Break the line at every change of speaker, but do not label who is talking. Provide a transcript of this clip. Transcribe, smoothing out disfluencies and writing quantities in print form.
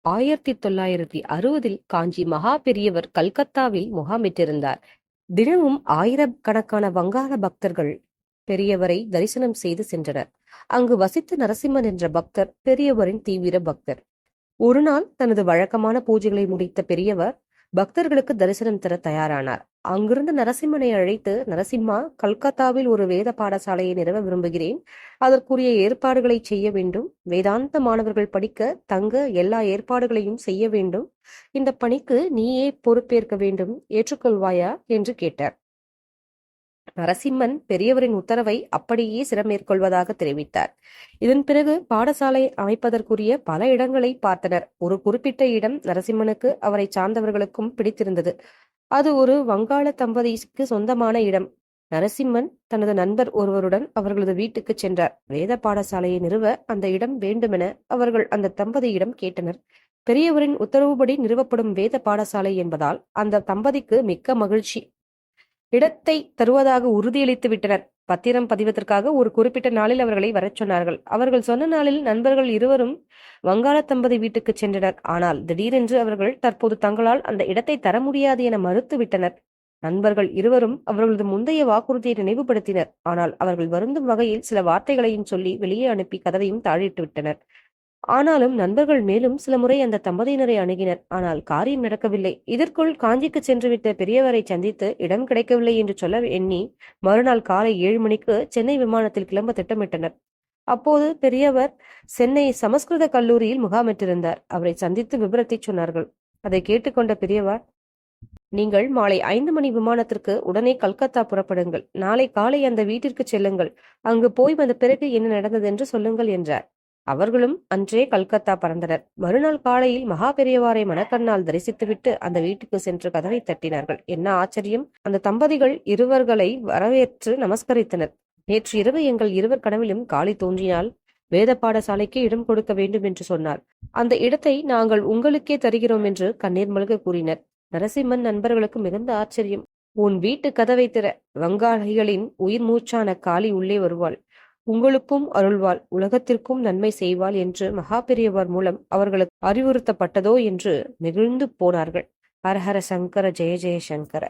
1960 காஞ்சி மகா பெரியவர் கல்கத்தாவில் முகாமிட்டிருந்தார். தினமும் ஆயிரக்கணக்கான வங்காள பக்தர்கள் பெரியவரை தரிசனம் செய்து சென்றனர். அங்கு வசித்த நரசிம்மன் என்ற பக்தர் பெரியவரின் தீவிர பக்தர். ஒரு நாள் தனது வழக்கமான பூஜைகளை முடித்த பெரியவர் பக்தர்களுக்கு தரிசனம் தர தயாரானார். அங்கிருந்து நரசிம்மனை அழைத்து, நரசிம்மா, கல்கத்தாவில் ஒரு வேத பாடசாலையை நிறுவ விரும்புகிறேன். அதற்குரிய ஏற்பாடுகளை செய்ய வேண்டும். வேதாந்த மாணவர்கள் படிக்க தங்க எல்லா ஏற்பாடுகளையும் செய்ய வேண்டும். இந்த பணிக்கு நீயே பொறுப்பேற்க வேண்டும். ஏற்றுக்கொள்வாயா என்று கேட்டார். நரசிம்மன் பெரியவரின் உத்தரவை அப்படியே சிரமேற்கொள்வதாக தெரிவித்தார். இதன் பிறகு பாடசாலை அமைப்பதற்குரிய பல இடங்களை பார்த்தனர். ஒரு குறிப்பிட்ட இடம் நரசிம்மனுக்கு அவரை சார்ந்தவர்களுக்கும் பிடித்திருந்தது. அது ஒரு வங்காள தம்பதிக்கு சொந்தமான இடம். நரசிம்மன் தனது நண்பர் ஒருவருடன் அவர்களது வீட்டுக்கு சென்றார். வேத பாடசாலையை நிறுவ அந்த இடம் வேண்டுமென அவர்கள் அந்த தம்பதியிடம் கேட்டனர். பெரியவரின் உத்தரவுப்படி நிறுவப்படும் வேத பாடசாலை என்பதால் அந்த தம்பதிக்கு மிக்க மகிழ்ச்சி. இடத்தை தருவதாக உறுதியளித்து விட்டனர். பத்திரம் பதிவதற்காக ஒரு குறிப்பிட்ட நாளில் அவர்களை வரச் சொன்னார்கள். அவர்கள் சொன்ன நாளில் நண்பர்கள் இருவரும் வங்காள தம்பதி வீட்டுக்கு சென்றனர். ஆனால் திடீரென்று அவர்கள் தற்போது தங்களால் அந்த இடத்தை தர முடியாது என மறுத்து விட்டனர். நண்பர்கள் இருவரும் அவர்களது முந்தைய வாக்குறுதியை நினைவுபடுத்தினர். ஆனால் அவர்கள் வருந்தும் வகையில் சில வார்த்தைகளையும் சொல்லி வெளியே அனுப்பி கதவையும் தாழிட்டு விட்டனர். ஆனாலும் நண்பர்கள் மேலும் சில முறை அந்த தம்பதியினரை அணுகினர். ஆனால் காரியம் நடக்கவில்லை. இதற்குள் காஞ்சிக்கு சென்றுவிட்ட பெரியவரை சந்தித்து இடம் கிடைக்கவில்லை என்று சொல்ல எண்ணி மறுநாள் காலை 7 மணிக்கு சென்னை விமானத்தில் கிளம்ப திட்டமிட்டனர். அப்போது பெரியவர் சென்னை சமஸ்கிருத கல்லூரியில் முகாமிட்டிருந்தார். அவரை சந்தித்து விபரத்தை சொன்னார்கள். அதை கேட்டுக்கொண்ட பெரியவர், நீங்கள் மாலை 5 மணி விமானத்திற்கு உடனே கல்கத்தா புறப்படுங்கள். நாளை காலை அந்த வீட்டிற்கு செல்லுங்கள். அங்கு போய் வந்த பிறகு என்ன நடந்தது என்று சொல்லுங்கள் என்றார். அவர்களும் அன்றே கல்கத்தா பறந்தனர். மறுநாள் காலையில் மகா பெரியவாரை மனக்கண்ணால் தரிசித்துவிட்டு அந்த வீட்டுக்கு சென்று கதவை தட்டினார்கள். என்ன ஆச்சரியம்! அந்த தம்பதிகள் இருவர்களை வரவேற்று நமஸ்கரித்தனர். நேற்று இரவு எங்கள் இருவர் கனவிலும் காளி தோன்றினால் வேத பாடசாலைக்கு இடம் கொடுக்க வேண்டும் என்று சொன்னார். அந்த இடத்தை நாங்கள் உங்களுக்கே தருகிறோம் என்று கண்ணீர் மல்க கூறினர். நரசிம்மன் நண்பர்களுக்கு மிகுந்த ஆச்சரியம். உன் வீட்டு கதவை திற, வங்காளிகளின் உயிர் மூச்சான காளி உள்ளே வருவாள். உங்களுக்கும் அருள்வாள், உலகத்திற்கும் நன்மை செய்வாள் என்று மகா பெரியவர் மூலம் அவர்களுக்கு அறிவுறுத்தப்பட்டதோ என்று நெகிழ்ந்து போனார்கள். ஹரஹர சங்கர, ஜெய ஜெய சங்கர.